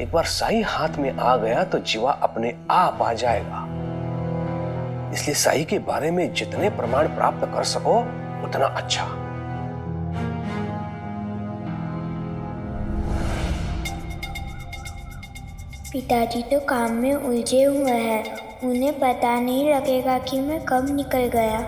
एक बार साई हाथ में आ गया तो जीवा अपने आप आ जाएगा। इसलिए साई के बारे में जितने प्रमाण प्राप्त कर सको उतना अच्छा। पिताजी तो काम में उलझे हुए हैं, उन्हें पता नहीं लगेगा कि मैं कब निकल गया।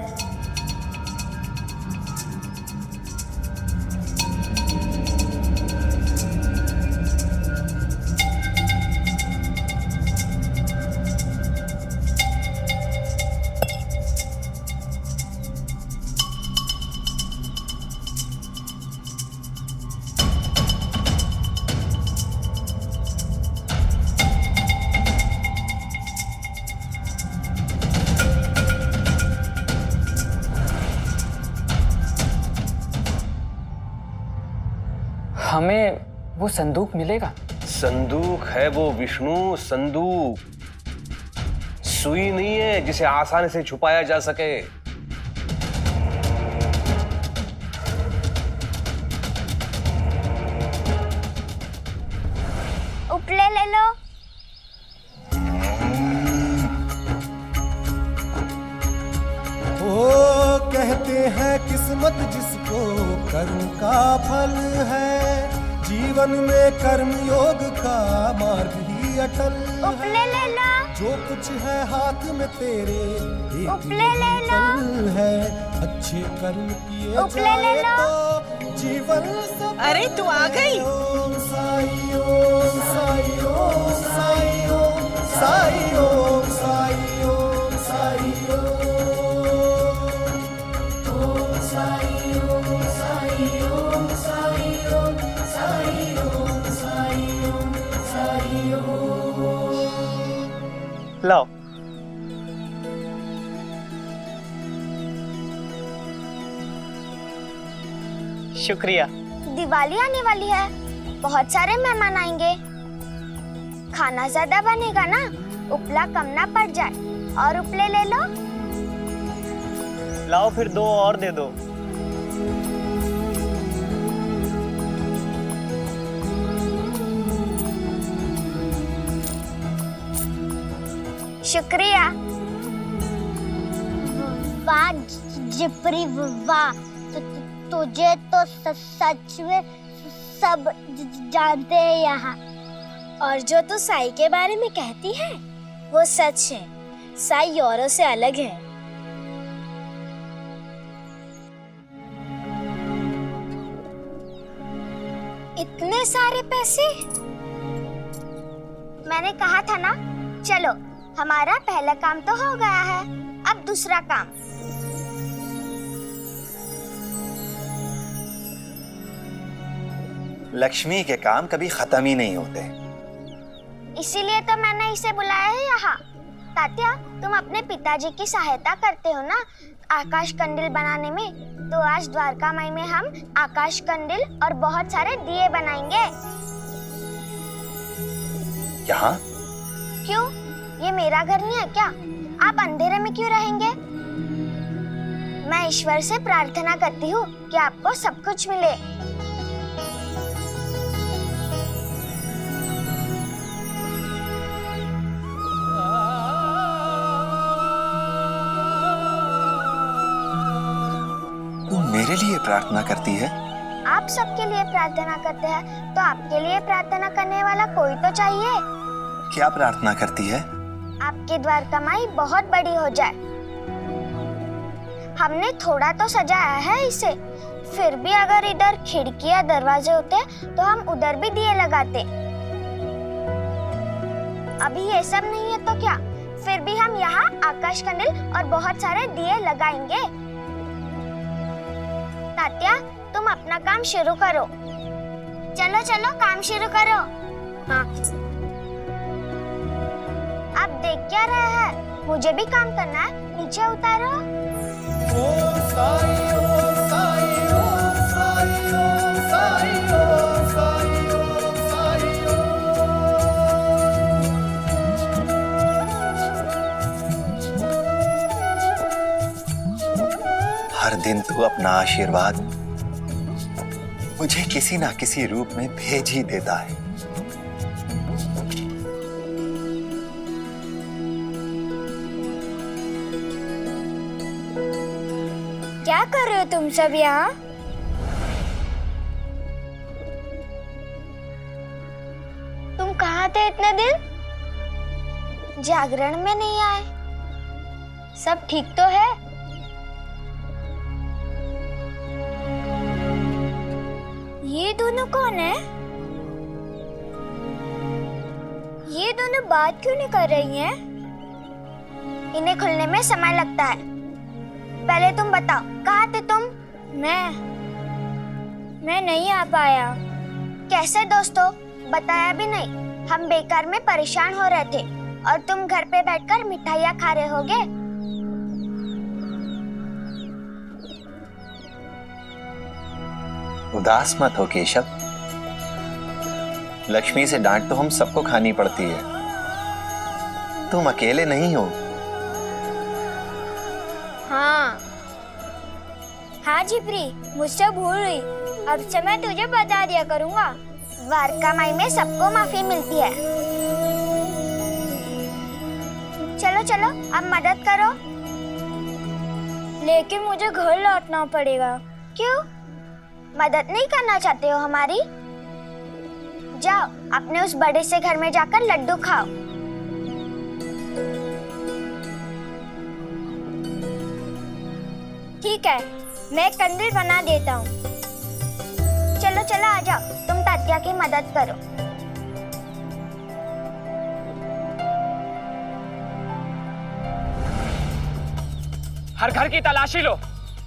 हमें वो संदूक मिलेगा? संदूक है वो विष्णु, संदूक। सुई नहीं है जिसे आसानी से छुपाया जा सके। उपले ले लो। वो कहते हैं किस्मत जिसको कर्म का फल है, जीवन में कर्म योग का मार्ग ही अटल उपले ले लो। जो कुछ है हाथ में तेरे एक उपले ले लो। फल है, अच्छे कर्म किए उपले ले जाए लो। तो जीवन सब। अरे तू आ गई। ओम साई ओम साई ओम साई ओम साई ओम साई ओम साई ओम साई ओम साई ओम साई ओम साई ओम साई ओम साई ओम। लाओ। शुक्रिया। दिवाली आने वाली है, बहुत सारे मेहमान आएंगे, खाना ज्यादा बनेगा ना, उपला कम ना पड़ जाए। और उपले ले लो। लाओ फिर 2 और दे दो। शुक्रिया। वाह जिपरी वाह, तुझे तो सच में सब जानते हैं यहाँ। और जो तू साई के बारे में कहती है वो सच है। साई औरों से अलग है। इतने सारे पैसे। मैंने कहा था ना, चलो हमारा पहला काम तो हो गया है, अब दूसरा काम। लक्ष्मी के काम कभी खत्म ही नहीं होते। इसीलिए तो मैंने इसे बुलाया है यहाँ। तात्या, तुम अपने पिताजी की सहायता करते हो ना आकाश कंडील बनाने में, तो आज द्वारका माई में हम आकाश कंडील और बहुत सारे दिए बनाएंगे। यहाँ? क्यों, ये मेरा घर नहीं है क्या? आप अंधेरे में क्यों रहेंगे? मैं ईश्वर से प्रार्थना करती हूँ कि आपको सब कुछ मिले। मेरे लिए प्रार्थना करती है? आप सबके लिए प्रार्थना करते हैं तो आपके लिए प्रार्थना करने वाला कोई तो चाहिए। क्या प्रार्थना करती है? आपकी द्वारका माई बहुत बड़ी हो जाए। हमने थोड़ा तो सजाया है इसे, फिर भी अगर इधर खिड़की या दरवाजे होते तो हम उधर भी दिए लगाते। अभी ये सब नहीं है तो क्या, फिर भी हम यहाँ आकाश कंडील और बहुत सारे दिए लगाएंगे। तात्या, तुम अपना काम शुरू करो। चलो चलो काम शुरू करो। हाँ। आप देख क्या रहे हैं? मुझे भी काम करना है, नीचे उतारो। ओम साई ओम साई ओम साई ओम साई ओम साई ओम साई ओम। हर दिन तू अपना आशीर्वाद मुझे किसी ना किसी रूप में भेज ही देता है। क्या कर रहे हो तुम सब यहाँ? तुम कहाँ थे इतने दिन? जागरण में नहीं आए? सब ठीक तो है? ये दोनों कौन है? ये दोनों बात क्यों नहीं कर रही हैं? इन्हें खुलने में समय लगता है। पहले तुम बताओ, कहाँ थे तुम? मैं नहीं आ पाया। कैसे दोस्तों, बताया भी नहीं। हम बेकार में परेशान हो रहे थे और तुम घर पे बैठकर मिठाइयाँ खा रहे होगे। उदास मत हो केशव। लक्ष्मी से डांट तो हम सबको खानी पड़ती है, तुम अकेले नहीं हो। हाँ जिप्री, मुझसे भूल हुई। अब से मैं तुझे बता दिया करूँगा। वारका माई में सबको माफी मिलती है। चलो चलो, अब मदद करो। लेकिन मुझे घर लौटना पड़ेगा। क्यों? मदद नहीं करना चाहते हो हमारी? जाओ, अपने उस बड़े से घर में जाकर लड्डू खाओ। ठीक है, मैं कंदील बना देता हूँ। चलो चलो आ जाओ, तुम तात्या की मदद करो। हर घर की तलाशी लो,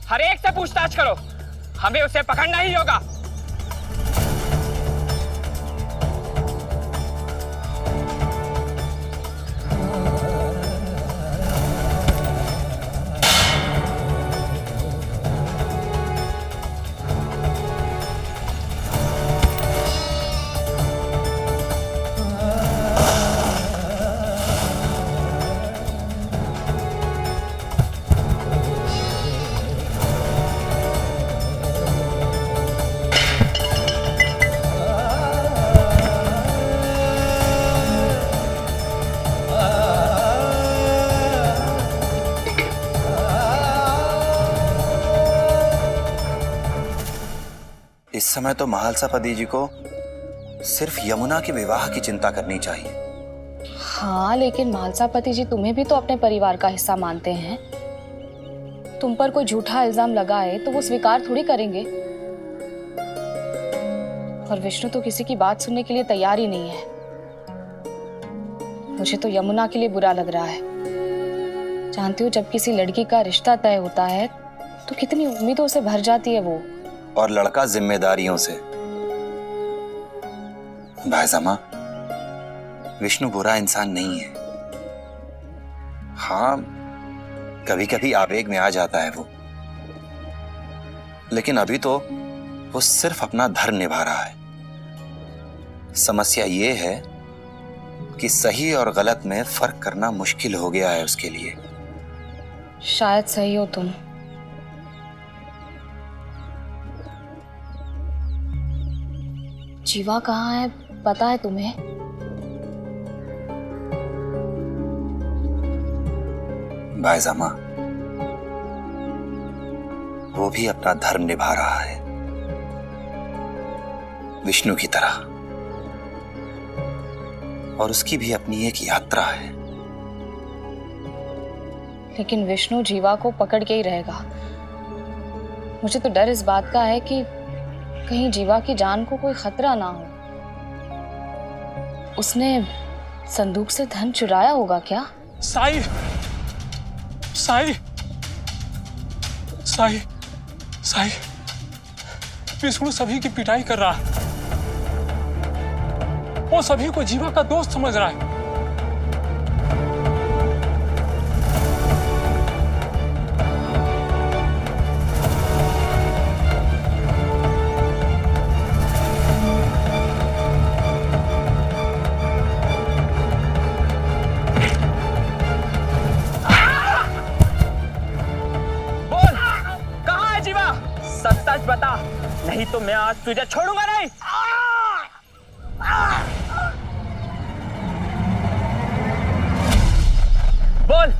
हर एक से पूछताछ करो, हमें उसे पकड़ना ही होगा। इस समय तो महालसापति जी को सिर्फ यमुना के विवाह की चिंता करनी चाहिए। हाँ, लेकिन महालसापति जी तुम्हें भी तो अपने परिवार का हिस्सा मानते हैं। तुम पर कोई झूठा इल्जाम लगाए तो वो स्वीकार थोड़ी करेंगे। और विष्णु तो किसी की बात सुनने के लिए तैयार ही नहीं है। मुझे तो यमुना के लिए बुरा लग रहा है। जानती हो, जब किसी लड़की का रिश्ता तय होता है तो कितनी उम्मीदों से भर जाती है वो, और लड़का जिम्मेदारियों से। भाईजामा, विष्णु बुरा इंसान नहीं है। हाँ, कभी कभी आवेग में आ जाता है वो, लेकिन अभी तो वो सिर्फ अपना धर्म निभा रहा है। समस्या ये है कि सही और गलत में फर्क करना मुश्किल हो गया है उसके लिए। शायद सही हो तुम। जीवा कहाँ है, पता है तुम्हें? भाईजामा, वो भी अपना धर्म निभा रहा है, विष्णु की तरह। और उसकी भी अपनी एक यात्रा है। लेकिन विष्णु जीवा को पकड़ के ही रहेगा। मुझे तो डर इस बात का है कि कहीं जीवा की जान को कोई खतरा ना हो। उसने संदूक से धन चुराया होगा क्या? साई, साई, साई, साई, विष्णु सभी की पिटाई कर रहा है। वो सभी को जीवा का दोस्त समझ रहा है। सच बता, नहीं तो मैं आज तुझे छोड़ूंगा नहीं। बोल।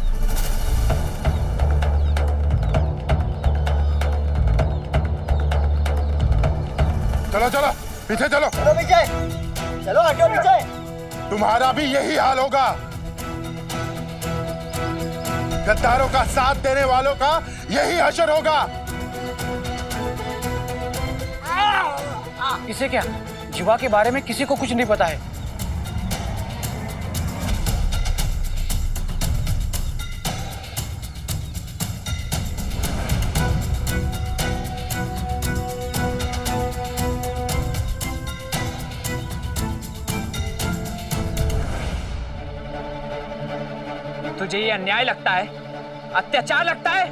चलो चलो पीछे चलो। चलो विजय, चलो हटो नीचे। तुम्हारा भी यही हाल होगा। गद्दारों का साथ देने वालों का यही हशर होगा। इसे क्या, जीवा के बारे में किसी को कुछ नहीं पता है। तुझे ये अन्याय लगता है, अत्याचार लगता है?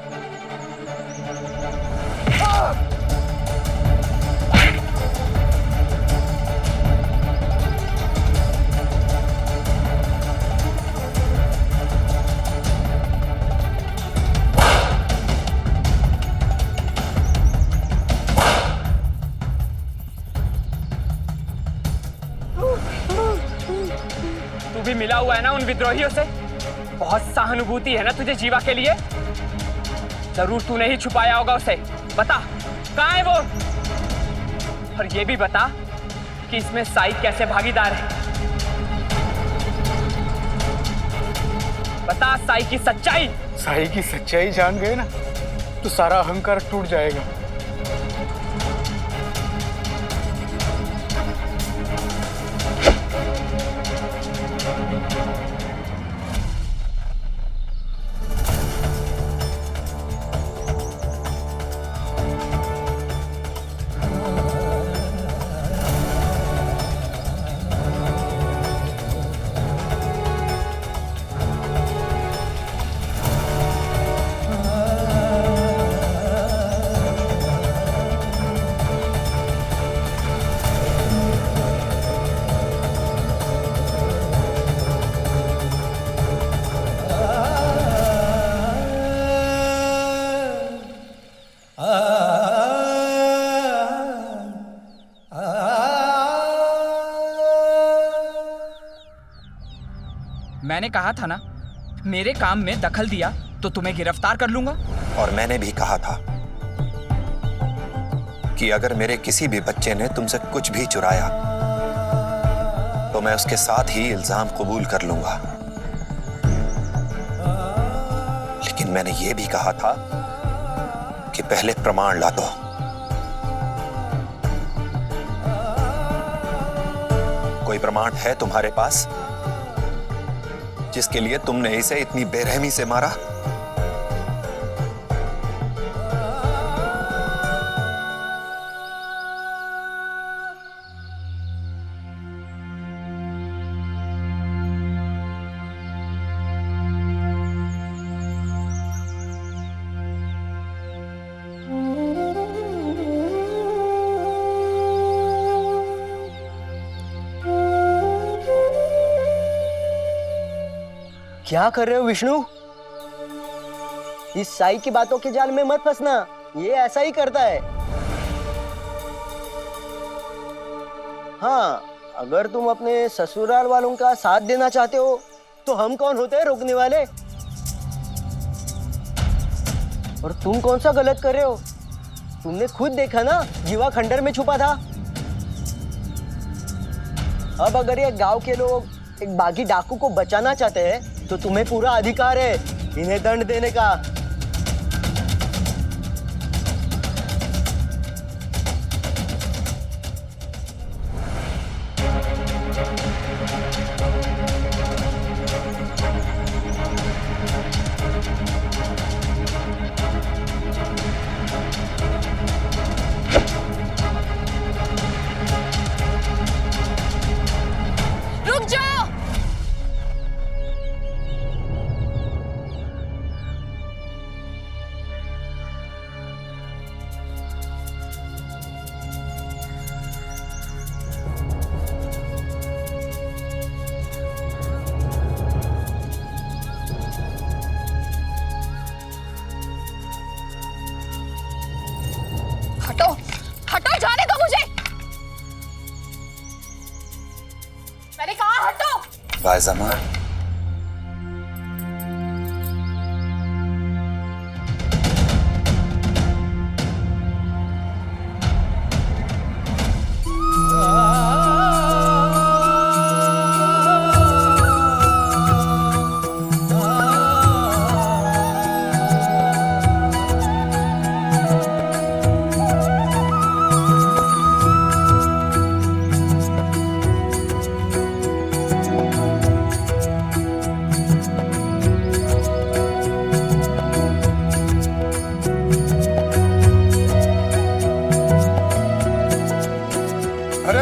तू भी मिला हुआ है ना उन विद्रोहियों से? बहुत सहानुभूति है ना तुझे जीवा के लिए? जरूर तूने ही छुपाया होगा उसे। बता कहाँ है वो? और ये भी बता कि इसमें साई कैसे भागीदार है। बता साई की सच्चाई। साई की सच्चाई जान गए ना तो सारा अहंकार टूट जाएगा। मैंने कहा था ना, मेरे काम में दखल दिया तो तुम्हें गिरफ्तार कर लूंगा। और मैंने भी कहा था कि अगर मेरे किसी भी बच्चे ने तुमसे कुछ भी चुराया तो मैं उसके साथ ही इल्जाम कबूल कर लूंगा। लेकिन मैंने यह भी कहा था कि पहले प्रमाण ला दो। कोई प्रमाण है तुम्हारे पास जिसके लिए तुमने इसे इतनी बेरहमी से मारा? क्या कर रहे हो विष्णु? इस साई की बातों के जाल में मत फंसना, ये ऐसा ही करता है। हाँ, अगर तुम अपने ससुराल वालों का साथ देना चाहते हो तो हम कौन होते हैं रोकने वाले? और तुम कौन सा गलत कर रहे हो? तुमने खुद देखा ना, जीवा खंडर में छुपा था। अब अगर ये गांव के लोग एक बागी डाकू को बचाना चाहते हैं तो तुम्हें पूरा अधिकार है इन्हें दंड देने का। रुक जाओ। हटो, हटो, जाने दो मुझे। मैंने कहा हटो। बाज़मा,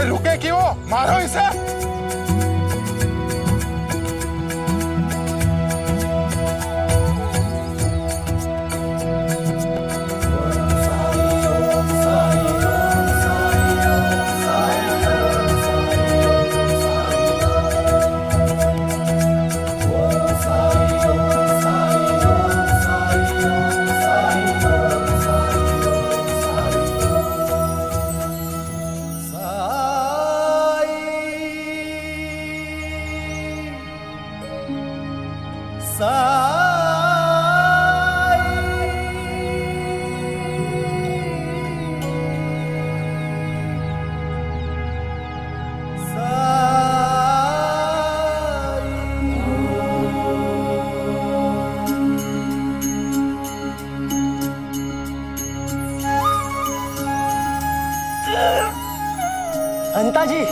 रुके क्यों? मारो इसे। अनिता जी,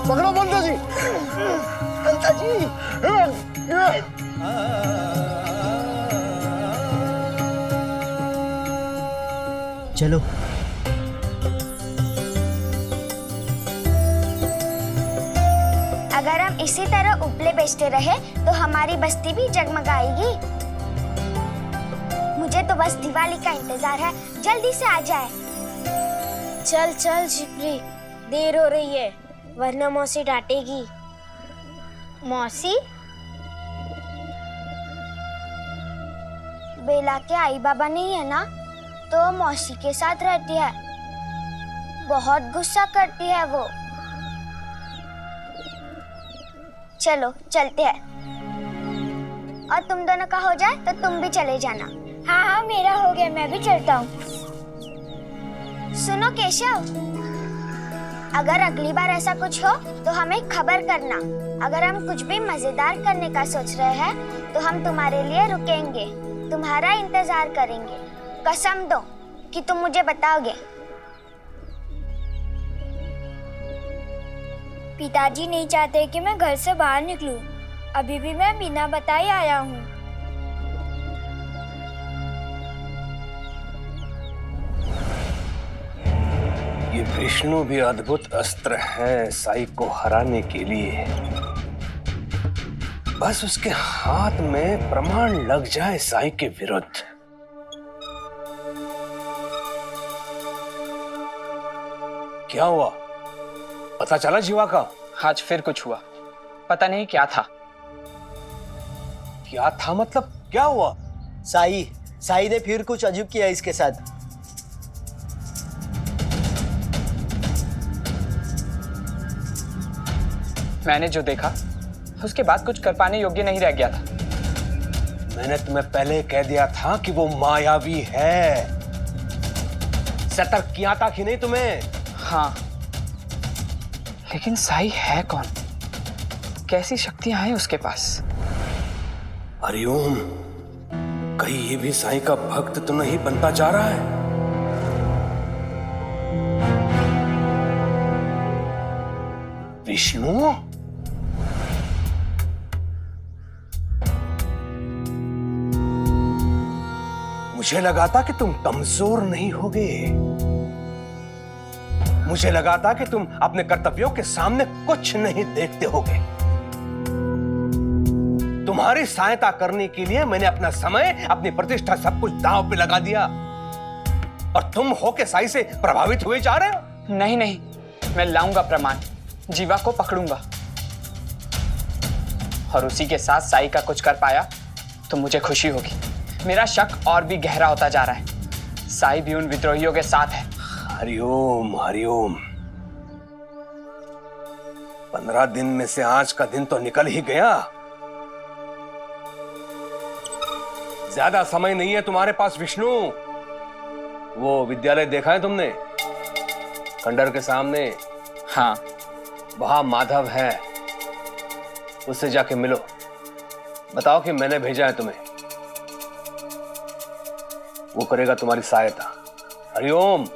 पकड़ो बंदा जी। अनिता जी। चलो। अगर हम इसी तरह उपले बेचते रहे तो हमारी बस्ती भी जगमगाएगी। मुझे तो बस दिवाली का इंतजार है, जल्दी से आ जाए। चल चल शिप्री, देर हो रही है वरना मौसी डांटेगी। मौसी? बेला के आई बाबा नहीं है ना, तो मौसी के साथ रहती है। बहुत गुस्सा करती है वो। चलो चलते हैं। और तुम दोनों का हो जाए तो तुम भी चले जाना। हाँ हाँ मेरा हो गया, मैं भी चलता हूँ। सुनो केशव, अगर अगली बार ऐसा कुछ हो तो हमें खबर करना। अगर हम कुछ भी मजेदार करने का सोच रहे हैं तो हम तुम्हारे लिए रुकेंगे, तुम्हारा इंतजार करेंगे। कसम दो कि तुम मुझे बताओगे। पिताजी नहीं चाहते कि मैं घर से बाहर निकलूं। अभी भी मैं बिना बताए आया हूँ। ये विष्णु भी अद्भुत अस्त्र है साई को हराने के लिए। बस उसके हाथ में प्रमाण लग जाए साई के विरुद्ध। क्या हुआ? पता चला जीवा का? आज फिर कुछ हुआ, पता नहीं क्या था। क्या था मतलब क्या हुआ? साई ने फिर कुछ अजीब किया इसके साथ। मैंने जो देखा उसके बाद कुछ कर पाने योग्य नहीं रह गया था। मैंने तुम्हें पहले कह दिया था कि वो मायावी है। सतर्क किया था कि नहीं तुम्हें? हाँ, लेकिन साई है कौन? कैसी शक्तियां हैं उसके पास? हरिओम, कहीं ये भी साई का भक्त तो नहीं बनता जा रहा है? विष्णु? मुझे लगा था कि तुम कमजोर नहीं होगे। मुझे लगा था कि तुम अपने कर्तव्यों के सामने कुछ नहीं देखते होगे। तुम्हारी सहायता करने के लिए मैंने अपना समय, अपनी प्रतिष्ठा, सब कुछ दांव पे लगा दिया, और तुम होके साई से प्रभावित हुए जा रहे हो। नहीं नहीं, मैं लाऊंगा प्रमाण, जीवा को पकड़ूंगा, और उसी के साथ साई का कुछ कर पाया तो मुझे खुशी होगी। मेरा शक और भी गहरा होता जा रहा है। साई भी उन विद्रोहियों के साथ है। हरिओम हरिओम। 15 दिन में से आज का दिन तो निकल ही गया। ज्यादा समय नहीं है तुम्हारे पास विष्णु। वो विद्यालय देखा है तुमने? खंडर के सामने। हाँ, वहां माधव है, उससे जाके मिलो, बताओ कि मैंने भेजा है तुम्हें, वो करेगा तुम्हारी सहायता। हरिओम।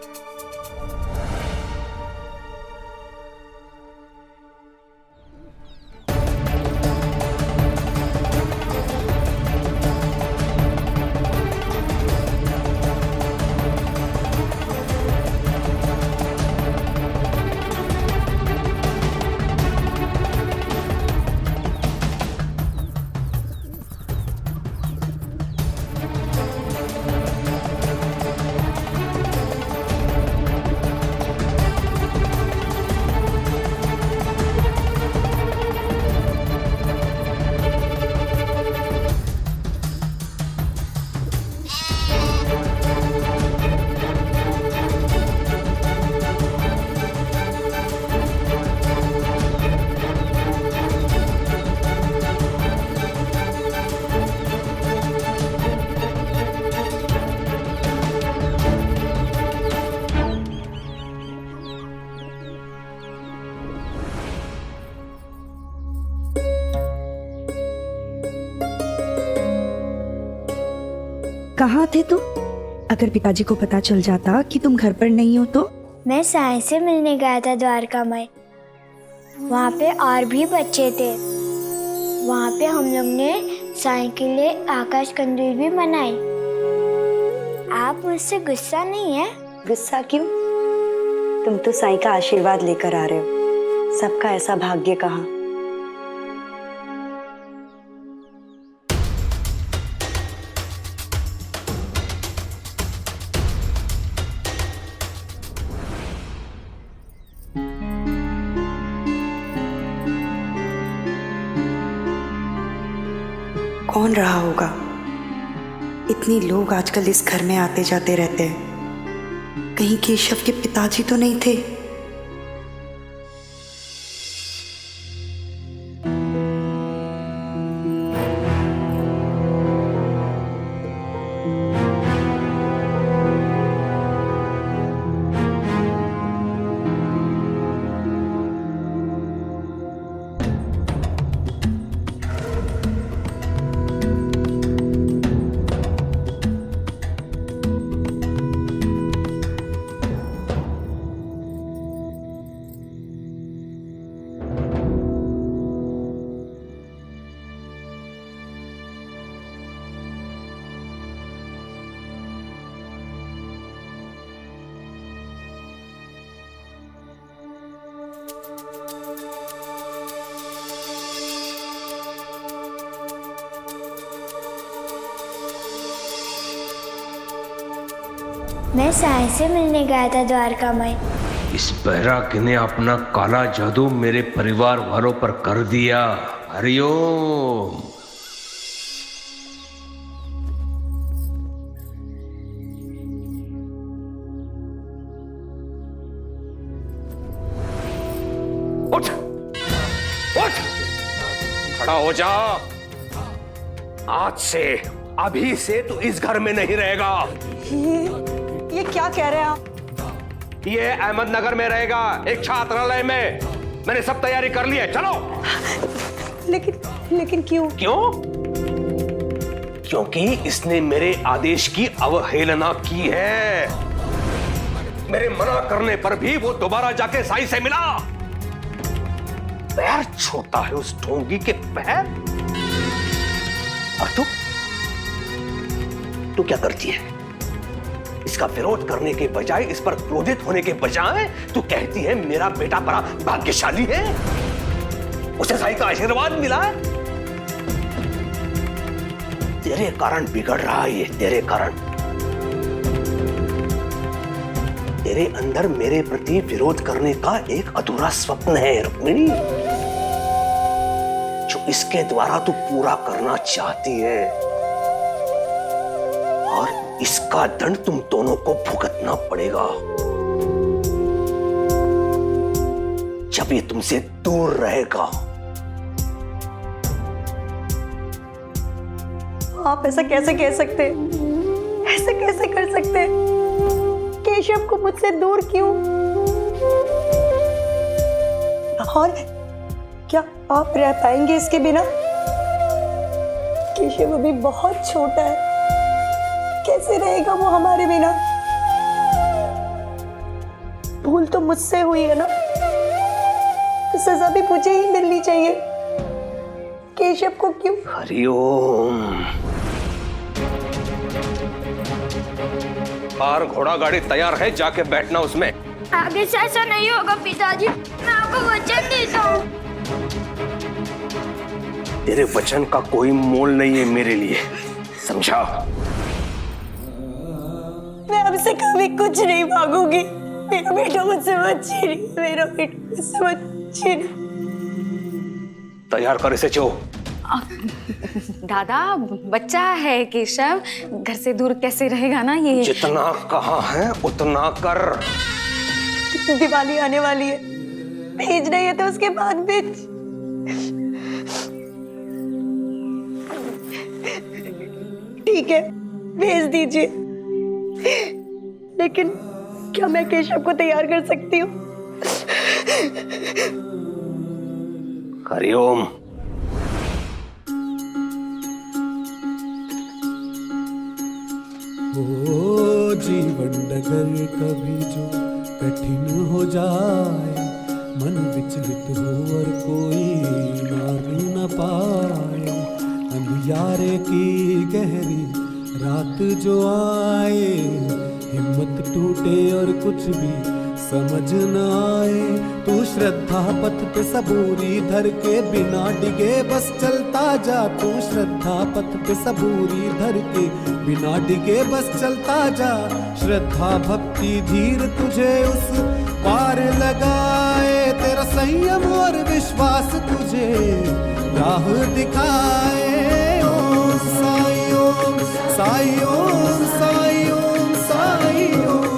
कहाँ थे तुम? अगर पिताजी को पता चल जाता कि तुम घर पर नहीं हो तो? मैं साई से मिलने गया था द्वारका में। वहाँ पे और भी बच्चे थे। वहाँ पे हम लोग ने साई के लिए आकाश कंदील भी बनाई। आप मुझसे गुस्सा नहीं है? गुस्सा क्यों? तुम तो साई का आशीर्वाद लेकर आ रहे हो। सबका ऐसा भाग्य कहाँ। कौन रहा होगा? इतने लोग आजकल इस घर में आते जाते रहते हैं। कहीं केशव के पिताजी तो नहीं थे? मैं साई से मिलने गया था द्वारका में। इस बैरागी ने अपना काला जादू मेरे परिवार वालों पर कर दिया। हरिओम। उठ उठ, खड़ा हो जा। आज से, अभी से तू इस घर में नहीं रहेगा। ये क्या कह रहे हैं आप? ये अहमदनगर में रहेगा, एक छात्रालय में। मैंने सब तैयारी कर ली है, चलो। लेकिन क्यों? क्योंकि इसने मेरे आदेश की अवहेलना की है। मेरे मना करने पर भी वो दोबारा जाके साई से मिला। पैर छूता है उस ढोंगी के पैर। और तू क्या करती है? इसका विरोध करने के बजाय, इस पर क्रोधित होने के बजाय तू कहती है मेरा बेटा बड़ा भाग्यशाली है, उसे साई का आशीर्वाद मिला है। तेरे कारण बिगड़ रहा है ये, तेरे कारण। तेरे अंदर मेरे प्रति विरोध करने का एक अधूरा स्वप्न है रुक्मिणी, जो इसके द्वारा तू पूरा करना चाहती है। और इसका दंड तुम दोनों को भुगतना पड़ेगा जब ये तुमसे दूर रहेगा। आप ऐसा कैसे कह सकते? ऐसे कैसे कर सकते? केशव को मुझसे दूर क्यों? कौन है? क्या आप रह पाएंगे इसके बिना? केशव अभी बहुत छोटा है, कैसे रहेगा वो हमारे बिना? भूल तो मुझसे हुई है ना, तो सजा भी मुझे ही मिलनी चाहिए। केशव को क्यों? हरिओम। कार घोड़ा गाड़ी तैयार है, जाके बैठना उसमें। आगे से ऐसा नहीं होगा पिताजी, मैं आपको वचन देता हूँ। तेरे वचन का कोई मोल नहीं है मेरे लिए, समझा? मैं आपसे कभी कुछ नहीं मांगूंगी। मेरा बेटा मुझसे मत छीनिए, मेरा बेटा मुझसे मत छीनिए। तैयार कर इसे चो। दादा, बच्चा है केशव, घर से दूर कैसे रहेगा ना ये। जितना कहा है उतना कर। दिवाली आने वाली है, भेज रही है तो उसके बाद भेज। ठीक है, भेज दीजिए, लेकिन क्या मैं केशव को तैयार कर सकती हूँ? हरिओम। ओ जीवन डगर कभी जो कठिन हो जाए, मन विचलित हो और कोई मार न पाए, अंधियारे की गहरी रात जो आए, हिम्मत टूटे और कुछ भी समझ न आए, तू श्रद्धा पथ पे सबूरी धर के बिना डिगे बस चलता जा। तू श्रद्धा पथ पे सबूरी धर के बिना डिगे बस चलता जा। श्रद्धा भक्ति धीर तुझे उस पार लगाए, तेरा संयम और विश्वास तुझे राह दिखाए। ओम साई ओम साई ओम साई ओम साई ओम।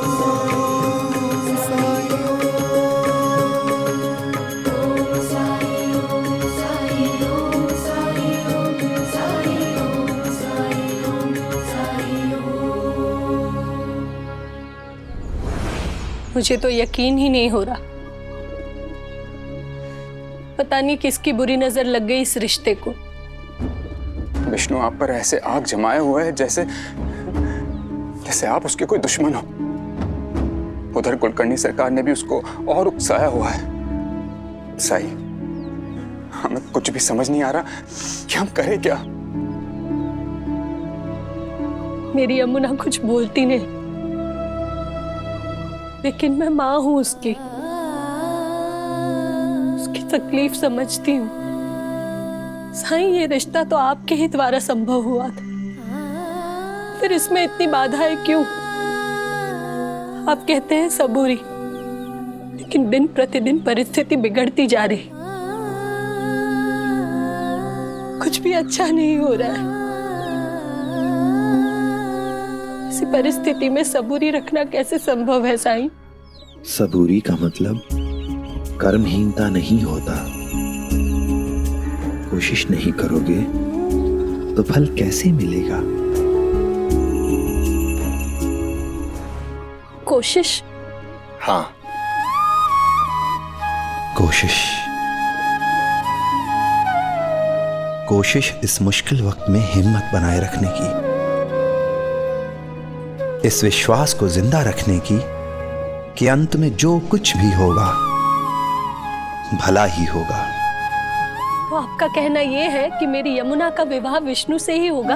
मुझे तो यकीन ही नहीं हो रहा, पता नहीं किसकी बुरी नजर लग गई इस रिश्ते को। विष्णु आप पर ऐसे आग जमाए हुए है जैसे आप उसके कोई दुश्मन हो। उधर कुलकर्णी सरकार ने भी उसको और उकसाया हुआ है। साई, हमें कुछ भी समझ नहीं आ रहा कि हम करें क्या। मेरी यमुना कुछ बोलती नहीं, लेकिन मैं माँ हूं उसकी तकलीफ समझती हूँ। साईं, ये रिश्ता तो आपके ही द्वारा संभव हुआ था, फिर इसमें इतनी बाधाएं क्यों? आप कहते हैं सबूरी, लेकिन दिन प्रतिदिन परिस्थिति बिगड़ती जा रही, कुछ भी अच्छा नहीं हो रहा है। ऐसी परिस्थिति में सबूरी रखना कैसे संभव है साईं? सबूरी का मतलब कर्महीनता नहीं होता। कोशिश नहीं करोगे तो फल कैसे मिलेगा? कोशिश? हाँ, कोशिश। कोशिश इस मुश्किल वक्त में हिम्मत बनाए रखने की, इस विश्वास को जिंदा रखने की कि अंत में जो कुछ भी होगा भला ही होगा। तो आपका कहना यह है कि मेरी यमुना का विवाह विष्णु से ही होगा?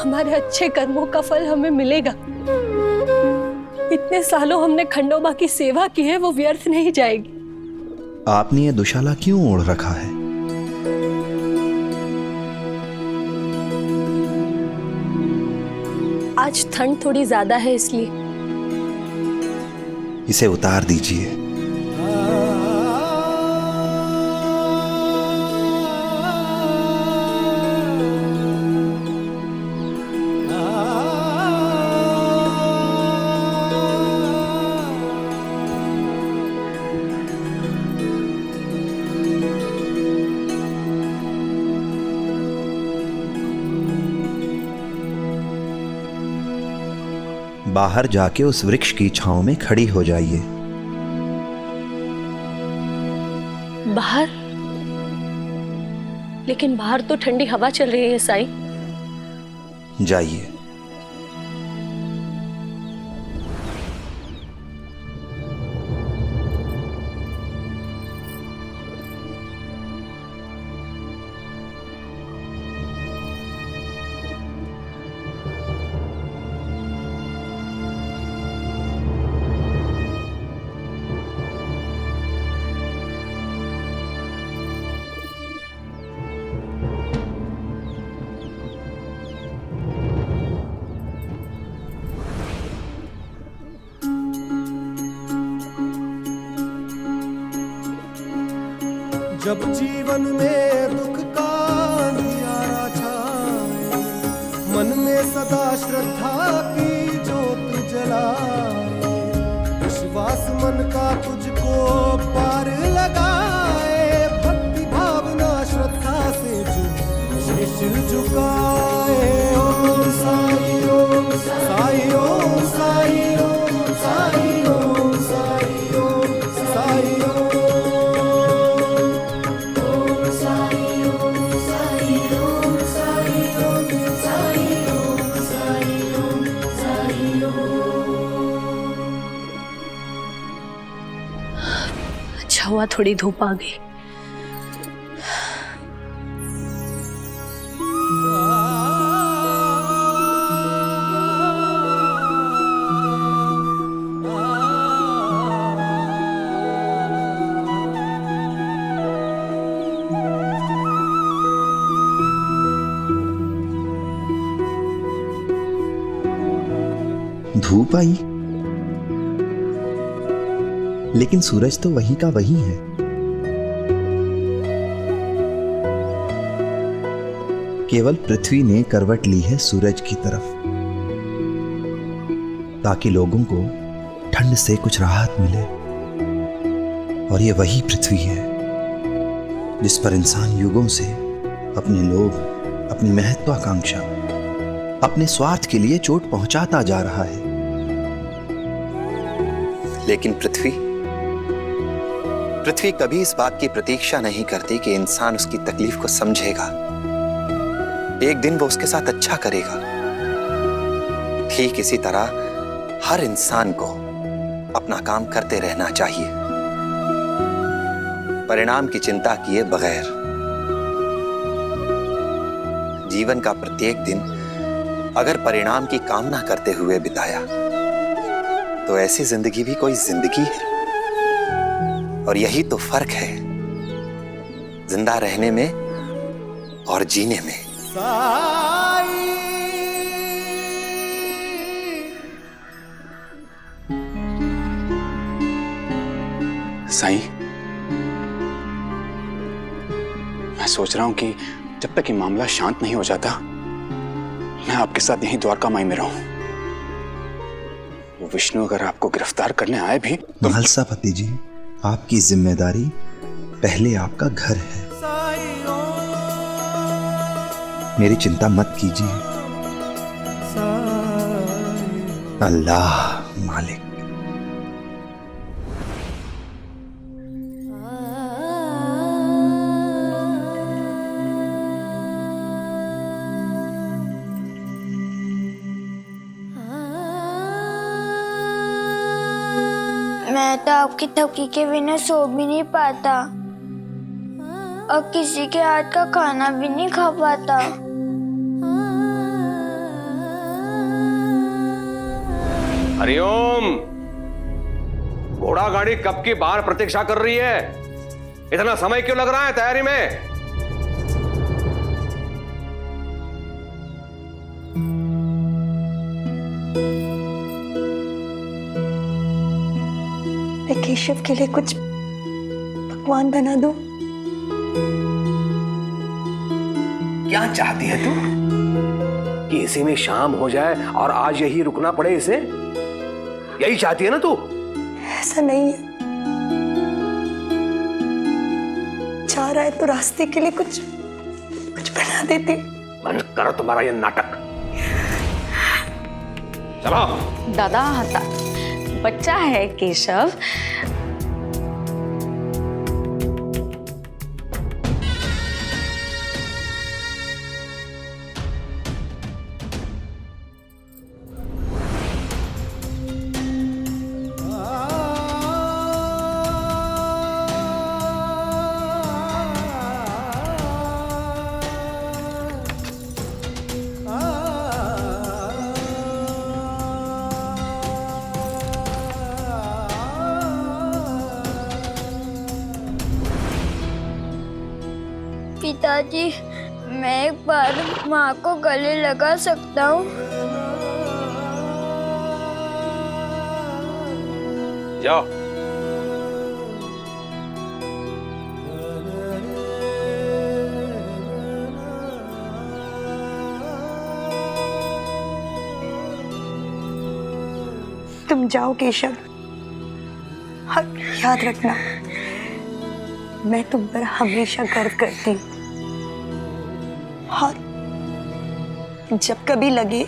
हमारे अच्छे कर्मों का फल हमें मिलेगा। इतने सालों हमने खंडोबा की सेवा की है, वो व्यर्थ नहीं जाएगी। आपने ये दुशाला क्यों ओढ़ रखा है? आज ठंड थोड़ी ज्यादा है इसलिए। इसे उतार दीजिए। बाहर जाके उस वृक्ष की छांव में खड़ी हो जाइए। बाहर? लेकिन बाहर तो ठंडी हवा चल रही है साईं। जाइए। जब जीवन में दुख का अंधियारा छाए, मन में सदा श्रद्धा की जोत जलाए, विश्वास मन का तुझको पार लगाए, भक्ति भावना श्रद्धा से जो शीश झुकाए। ओम साई ओम साई ओम साई ओम साई ओम साई ओम साई ओम। अच्छा हुआ थोड़ी धूप आ गई। धूप आई, लेकिन सूरज तो वहीं का वहीं है। केवल पृथ्वी ने करवट ली है सूरज की तरफ, ताकि लोगों को ठंड से कुछ राहत मिले। और ये वही पृथ्वी है जिस पर इंसान युगों से अपने लोभ, अपनी महत्वाकांक्षा, अपने स्वार्थ के लिए चोट पहुंचाता जा रहा है। लेकिन पृथ्वी कभी इस बात की प्रतीक्षा नहीं करती कि इंसान उसकी तकलीफ को समझेगा। एक दिन वो उसके साथ अच्छा करेगा। ठीक इसी तरह हर इंसान को अपना काम करते रहना चाहिए, परिणाम की चिंता किए बगैर। जीवन का प्रत्येक दिन अगर परिणाम की कामना करते हुए बिताया तो ऐसी जिंदगी भी कोई जिंदगी है। और यही तो फर्क है जिंदा रहने में और जीने में। साईं, मैं सोच रहा हूं कि जब तक ये मामला शांत नहीं हो जाता, मैं आपके साथ यहीं द्वारका माई में रहूं। वो विष्णु अगर आपको गिरफ्तार करने आए भी तो... महलसापति जी, आपकी जिम्मेदारी पहले आपका घर है। मेरी चिंता मत कीजिए। अल्लाह मालिक। मैं तो आपकी थकी के बिना सो भी नहीं पाता और किसी के हाथ का खाना भी नहीं खा पाता। हरिओम, घोड़ा गाड़ी कब की बाहर प्रतीक्षा कर रही है? इतना समय क्यों लग रहा है तैयारी में? केशव के लिए कुछ पकवान बना दो। क्या चाहती है तू? कि इसी में शाम हो जाए और आज यही रुकना पड़े इसे? यही चाहती है ना तू? ऐसा नहीं है, चाह रहा है तो रास्ते के लिए कुछ बना देती। बंद करो तुम्हारा ये नाटक। चलो। दादा हता बच्चा है केशव, पिताजी, मैं एक बार माँ को गले लगा सकता हूँ? जाओ। तुम जाओ केशव, और याद रखना मैं तुम पर हमेशा गर्व करती हूँ। और जब कभी लगे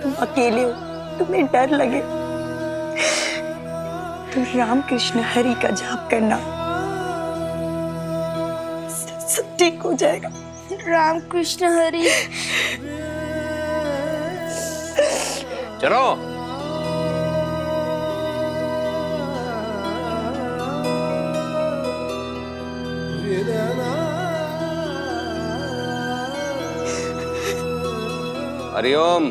तुम अकेले हो, तुम्हें डर लगे, तो राम कृष्ण हरि का जाप करना, सब ठीक हो जाएगा। राम कृष्ण हरि। चलो। हरिओम।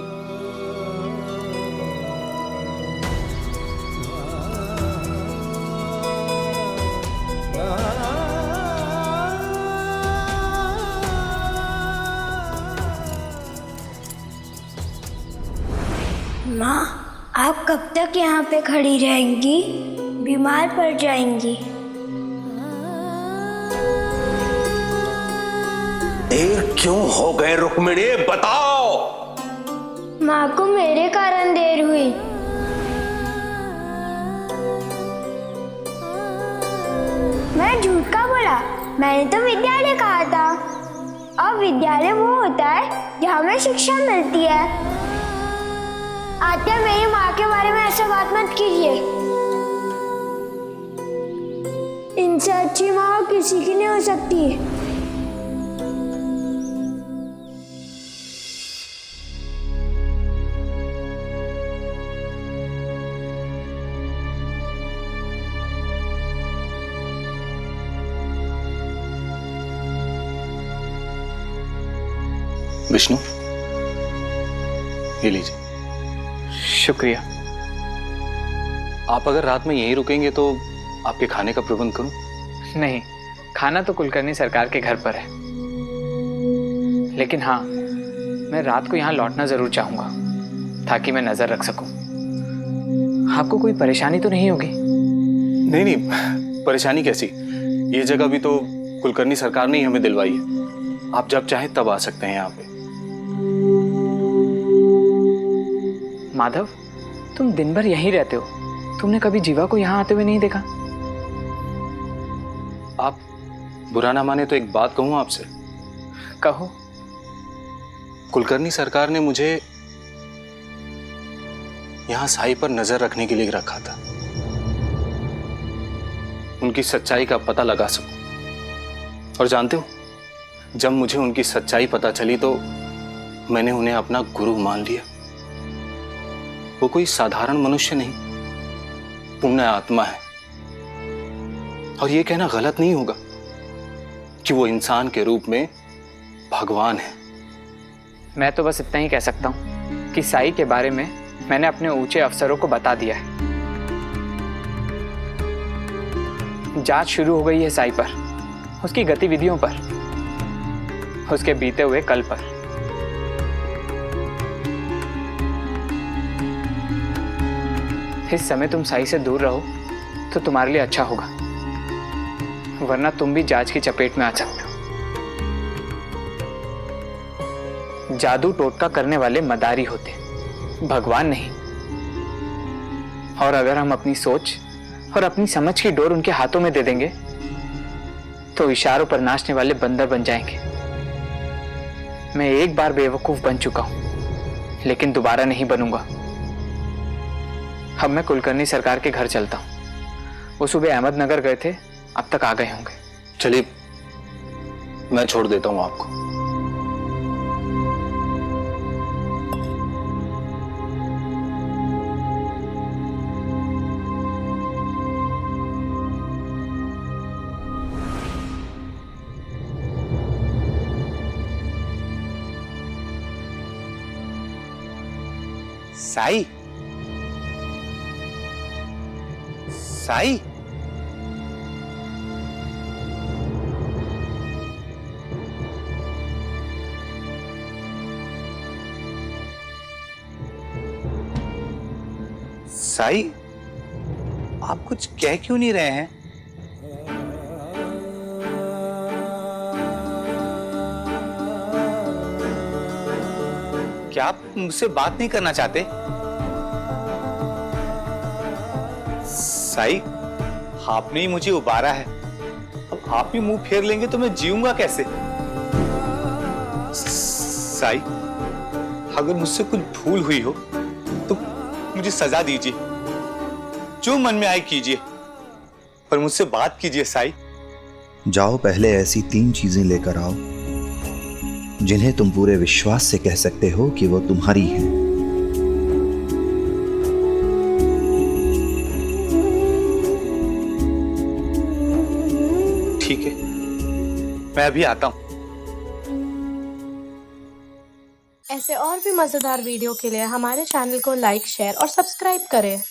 माँ, आप कब तक यहाँ पे खड़ी रहेंगी? बीमार पड़ जाएंगी। देर क्यों हो गए रुक्मिणी, बताओ। माँ को मेरे कारण देर हुई। मैं झूठ का बोला? मैंने तो विद्यालय कहा था। अब विद्यालय वो होता है जहाँ में शिक्षा मिलती है। आत्या, मेरी माँ के बारे में ऐसा बात मत कीजिए। इनसे अच्छी माँ किसी की नहीं हो सकती। विष्णु, ये लीजिए। शुक्रिया। आप अगर रात में यहीं रुकेंगे तो आपके खाने का प्रबंध करूं? नहीं, खाना तो कुलकर्णी सरकार के घर पर है, लेकिन हाँ, मैं रात को यहाँ लौटना जरूर चाहूंगा ताकि मैं नजर रख सकूं। आपको कोई परेशानी तो नहीं होगी? नहीं नहीं, परेशानी कैसी? ये जगह भी तो कुलकर्णी सरकार ने ही हमें दिलवाई है। आप जब चाहें तब आ सकते हैं यहाँ पे। माधव, तुम दिन भर यहीं रहते हो, तुमने कभी जीवा को यहाँ आते हुए नहीं देखा? आप बुरा ना माने तो एक बात कहूं आपसे। कहो। कुलकर्णी सरकार ने मुझे यहां साई पर नजर रखने के लिए रखा था, उनकी सच्चाई का पता लगा सकूं। और जानते हो, जब मुझे उनकी सच्चाई पता चली तो मैंने उन्हें अपना गुरु मान लिया। वो कोई साधारण मनुष्य नहीं, पुण्य आत्मा है। और ये कहना गलत नहीं होगा कि वो इंसान के रूप में भगवान है। मैं तो बस इतना ही कह सकता हूँ कि साई के बारे में मैंने अपने ऊंचे अफसरों को बता दिया है। जांच शुरू हो गई है साई पर, उसकी गतिविधियों पर, उसके बीते हुए कल पर। इस समय तुम साई से दूर रहो तो तुम्हारे लिए अच्छा होगा, वरना तुम भी जांच की चपेट में आ सकते हो। जादू टोटका करने वाले मदारी होते, भगवान नहीं। और अगर हम अपनी सोच और अपनी समझ की डोर उनके हाथों में दे देंगे तो इशारों पर नाचने वाले बंदर बन जाएंगे। मैं एक बार बेवकूफ बन चुका हूं, लेकिन दोबारा नहीं बनूंगा। अब मैं कुलकर्णी सरकार के घर चलता हूं। वो सुबह अहमदनगर गए थे, अब तक आ गए होंगे। चलिए, मैं छोड़ देता हूं आपको। साई, साई, साई, आप कुछ कह क्यों नहीं रहे हैं? क्या आप मुझसे बात नहीं करना चाहते? साई, आपने ही मुझे उबारा है, अब आप ही मुंह फेर लेंगे तो मैं जीऊंगा कैसे? साई, अगर मुझसे कुछ भूल हुई हो तो मुझे सजा दीजिए, जो मन में आए कीजिए, पर मुझसे बात कीजिए साई। जाओ, पहले ऐसी 3 चीजें लेकर आओ जिन्हें तुम पूरे विश्वास से कह सकते हो कि वो तुम्हारी हैं। ठीक है, मैं अभी आता हूं। ऐसे और भी मजेदार वीडियो के लिए हमारे चैनल को लाइक, शेयर और सब्सक्राइब करें।